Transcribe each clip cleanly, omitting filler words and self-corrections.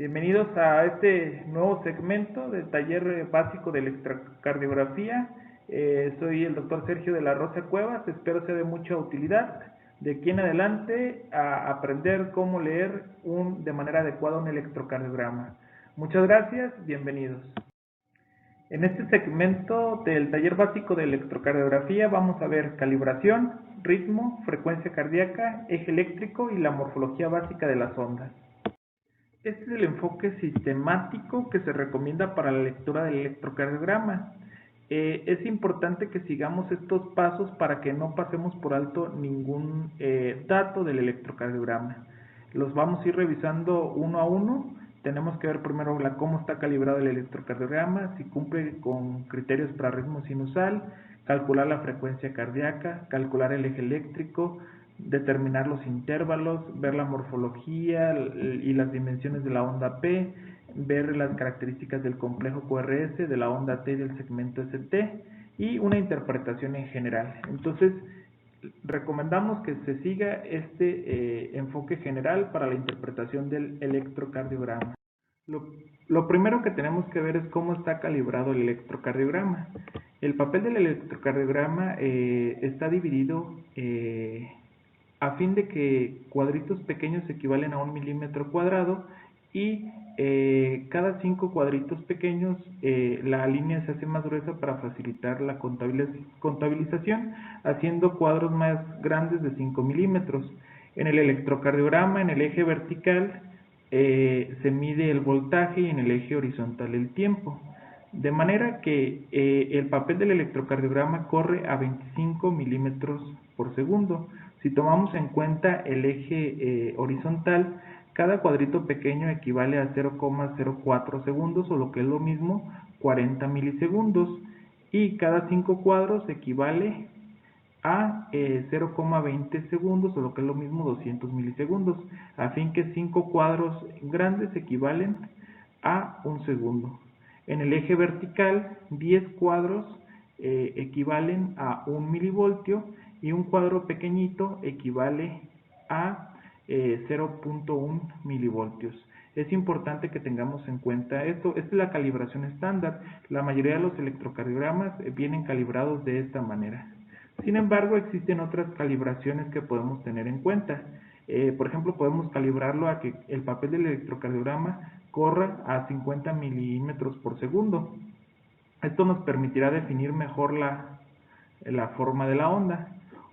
Bienvenidos a este nuevo segmento del taller básico de electrocardiografía. Soy el doctor Sergio de la Rosa Cuevas, espero sea de mucha utilidad. De aquí en adelante a aprender cómo leer de manera adecuada un electrocardiograma. Muchas gracias, bienvenidos. En este segmento del taller básico de electrocardiografía vamos a ver calibración, ritmo, frecuencia cardíaca, eje eléctrico y la morfología básica de las ondas. Este es el enfoque sistemático que se recomienda para la lectura del electrocardiograma. Es importante que sigamos estos pasos para que no pasemos por alto ningún dato del electrocardiograma. Los vamos a ir revisando uno a uno. Tenemos que ver primero cómo está calibrado el electrocardiograma, si cumple con criterios para ritmo sinusal, calcular la frecuencia cardíaca, calcular el eje eléctrico, determinar los intervalos, ver la morfología y las dimensiones de la onda P, ver las características del complejo QRS, de la onda T y del segmento ST y una interpretación en general. Entonces, recomendamos que se siga este enfoque general para la interpretación del electrocardiograma. Lo primero que tenemos que ver es cómo está calibrado el electrocardiograma. El papel del electrocardiograma está dividido a fin de que cuadritos pequeños equivalen a 1 milímetro cuadrado y cada 5 cuadritos pequeños la línea se hace más gruesa para facilitar la contabilización, haciendo cuadros más grandes de 5 milímetros. En el electrocardiograma, en el eje vertical, se mide el voltaje y en el eje horizontal el tiempo. De manera que el papel del electrocardiograma corre a 25 milímetros por segundo. Si tomamos en cuenta el eje horizontal, cada cuadrito pequeño equivale a 0,04 segundos o lo que es lo mismo 40 milisegundos y cada 5 cuadros equivale a 0,20 segundos o lo que es lo mismo 200 milisegundos, a fin que 5 cuadros grandes equivalen a 1 segundo. En el eje vertical, 10 cuadros equivalen a 1 milivoltio y un cuadro pequeñito equivale a 0.1 milivoltios. Es importante que tengamos en cuenta esto. Esta es la calibración estándar. La mayoría de los electrocardiogramas vienen calibrados de esta manera. Sin embargo, existen otras calibraciones que podemos tener en cuenta. Por ejemplo, podemos calibrarlo a que el papel del electrocardiograma corra a 50 milímetros por segundo. Esto nos permitirá definir mejor la forma de la onda.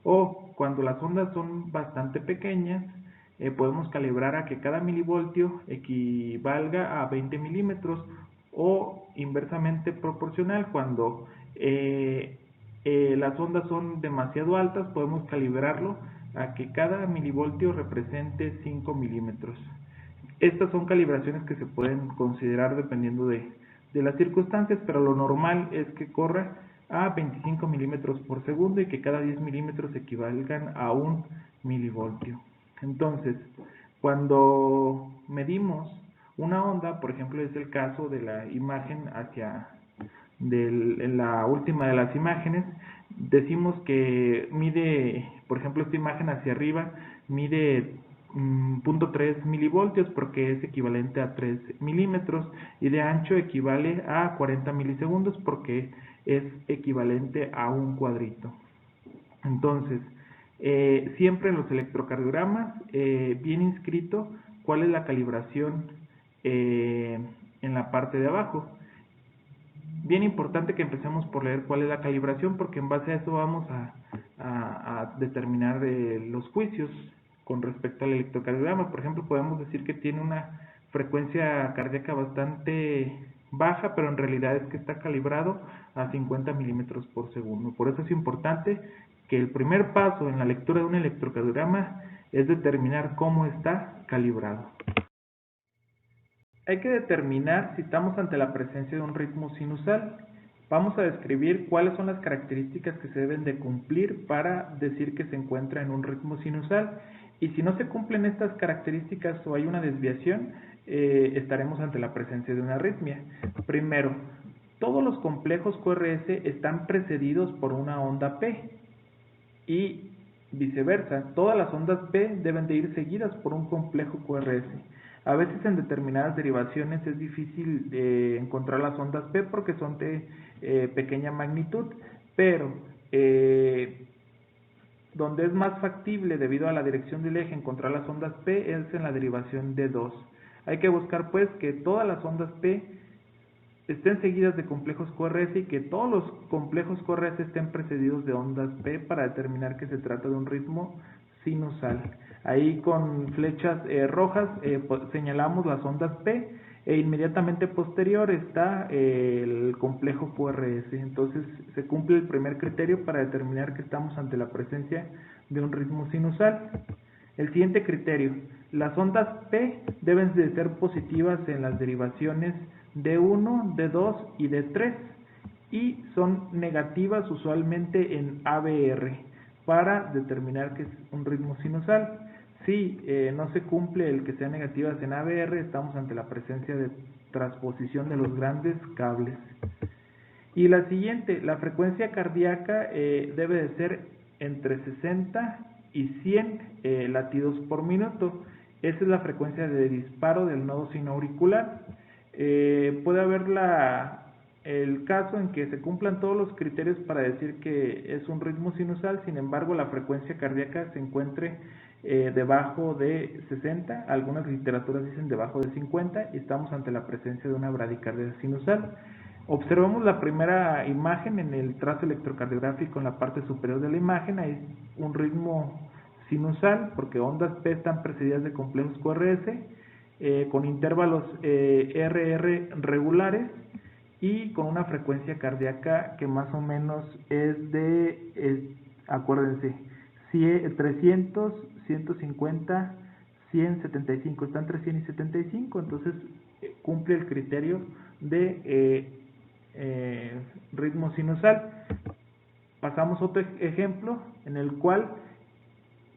O cuando las ondas son bastante pequeñas, podemos calibrar a que cada milivoltio equivalga a 20 milímetros o inversamente proporcional. Cuando las ondas son demasiado altas, podemos calibrarlo a que cada milivoltio represente 5 milímetros. Estas son calibraciones que se pueden considerar dependiendo de las circunstancias, pero lo normal es que corra a 25 milímetros por segundo y que cada 10 milímetros equivalgan a 1 milivoltio. Entonces, cuando medimos una onda, por ejemplo, es el caso de la imagen en la última de las imágenes, decimos que mide, por ejemplo, esta imagen hacia arriba mide 0.3 milivoltios porque es equivalente a 3 milímetros y de ancho equivale a 40 milisegundos porque es equivalente a un cuadrito. Entonces, siempre en los electrocardiogramas viene inscrito cuál es la calibración en la parte de abajo. Bien importante que empecemos por leer cuál es la calibración porque en base a eso vamos a determinar los juicios con respecto al electrocardiograma. Por ejemplo, podemos decir que tiene una frecuencia cardíaca bastante baja, pero en realidad es que está calibrado a 50 milímetros por segundo. Por eso es importante que el primer paso en la lectura de un electrocardiograma es determinar cómo está calibrado. Hay que determinar si estamos ante la presencia de un ritmo sinusal. Vamos a describir cuáles son las características que se deben de cumplir para decir que se encuentra en un ritmo sinusal. Y si no se cumplen estas características o hay una desviación, estaremos ante la presencia de una arritmia. Primero, todos los complejos QRS están precedidos por una onda P y viceversa. Todas las ondas P deben de ir seguidas por un complejo QRS. A veces en determinadas derivaciones es difícil encontrar las ondas P porque son de pequeña magnitud, pero donde es más factible debido a la dirección del eje encontrar las ondas P es en la derivación de 2. Hay que buscar pues que todas las ondas P estén seguidas de complejos QRS y que todos los complejos QRS estén precedidos de ondas P para determinar que se trata de un ritmo sinusal. Ahí con flechas rojas señalamos las ondas P e inmediatamente posterior está el complejo QRS. Entonces se cumple el primer criterio para determinar que estamos ante la presencia de un ritmo sinusal. El siguiente criterio: las ondas P deben de ser positivas en las derivaciones D1, D2 y D3 y son negativas usualmente en ABR para determinar que es un ritmo sinusal. Si no se cumple el que sean negativas en ABR, estamos ante la presencia de transposición de los grandes cables. Y la siguiente, la frecuencia cardíaca debe de ser entre 60 y 100 latidos por minuto. Esa es la frecuencia de disparo del nodo sinoauricular. Puede haber el caso en que se cumplan todos los criterios para decir que es un ritmo sinusal, sin embargo la frecuencia cardíaca se encuentre debajo de 60, algunas literaturas dicen debajo de 50 y estamos ante la presencia de una bradicardia sinusal. Observamos la primera imagen en el trazo electrocardiográfico en la parte superior de la imagen, hay un ritmo sinusal porque ondas P están precedidas de complejos QRS con intervalos RR regulares y con una frecuencia cardíaca que más o menos es de, acuérdense, 300, 150, 175, está entre 100 y 75, entonces cumple el criterio de ritmo sinusal. Pasamos a otro ejemplo en el cual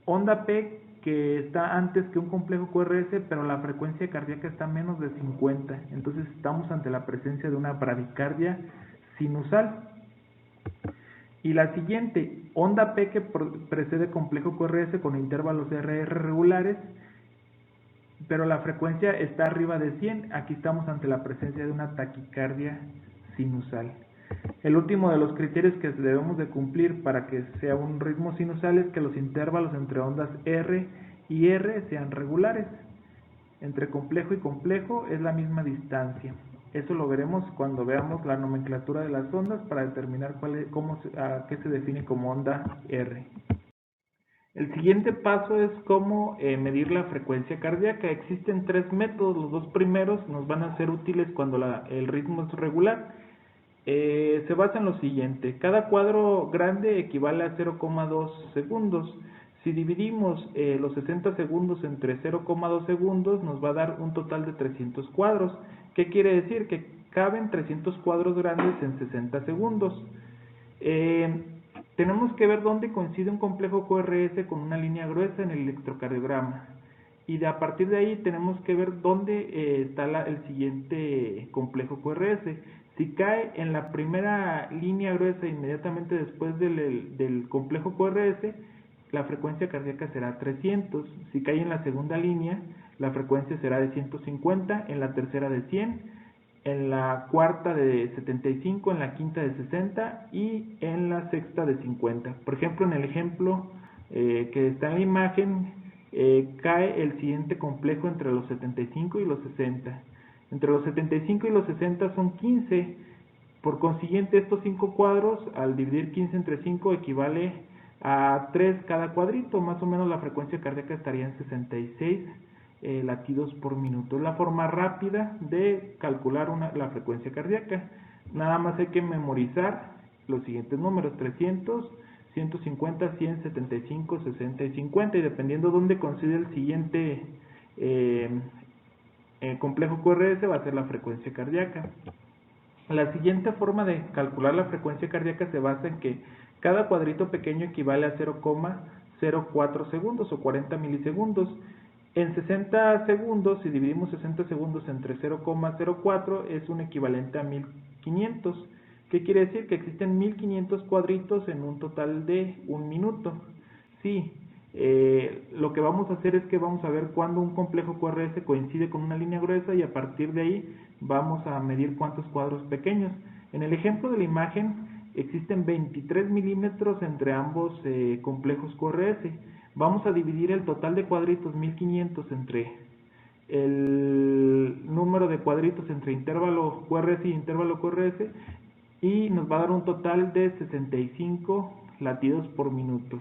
onda P que está antes que un complejo QRS, pero la frecuencia cardíaca está a menos de 50, entonces estamos ante la presencia de una bradicardia sinusal. Y la siguiente, onda P que precede complejo QRS con intervalos RR regulares, pero la frecuencia está arriba de 100, aquí estamos ante la presencia de una taquicardia sinusal. El último de los criterios que debemos de cumplir para que sea un ritmo sinusal es que los intervalos entre ondas R y R sean regulares. Entre complejo y complejo es la misma distancia. Eso lo veremos cuando veamos la nomenclatura de las ondas para determinar a qué se define como onda R. El siguiente paso es cómo medir la frecuencia cardíaca. Existen tres métodos, los dos primeros nos van a ser útiles cuando el ritmo es regular. Se basa en lo siguiente: cada cuadro grande equivale a 0,2 segundos. Si dividimos los 60 segundos entre 0,2 segundos nos va a dar un total de 300 cuadros. ¿Qué quiere decir? Que caben 300 cuadros grandes en 60 segundos. Tenemos que ver dónde coincide un complejo QRS con una línea gruesa en el electrocardiograma. Y a partir de ahí tenemos que ver dónde está el siguiente complejo QRS. Si cae en la primera línea gruesa inmediatamente después del complejo QRS, la frecuencia cardíaca será 300. Si cae en la segunda línea, la frecuencia será de 150, en la tercera de 100, en la cuarta de 75, en la quinta de 60 y en la sexta de 50. Por ejemplo, en el ejemplo que está en la imagen, cae el siguiente complejo entre los 75 y los 60. Entre los 75 y los 60 son 15, por consiguiente estos 5 cuadros al dividir 15 entre 5 equivale a 3 cada cuadrito, más o menos la frecuencia cardíaca estaría en 66 latidos por minuto. Es la forma rápida de calcular la frecuencia cardíaca. Nada más hay que memorizar los siguientes números: 300, 150, 100, 75, 60 y 50, y dependiendo de dónde coincide el siguiente complejo QRS va a ser la frecuencia cardíaca. La siguiente forma de calcular la frecuencia cardíaca se basa en que cada cuadrito pequeño equivale a 0,04 segundos o 40 milisegundos. En 60 segundos, si dividimos 60 segundos entre 0,04, es un equivalente a 1500. ¿Qué quiere decir? Que existen 1500 cuadritos en un total de un minuto. Sí, Lo que vamos a hacer es que vamos a ver cuándo un complejo QRS coincide con una línea gruesa y a partir de ahí vamos a medir cuántos cuadros pequeños. En el ejemplo de la imagen existen 23 milímetros entre ambos complejos QRS. Vamos a dividir el total de cuadritos 1500 entre el número de cuadritos entre intervalo QRS y intervalo QRS y nos va a dar un total de 65 latidos por minuto.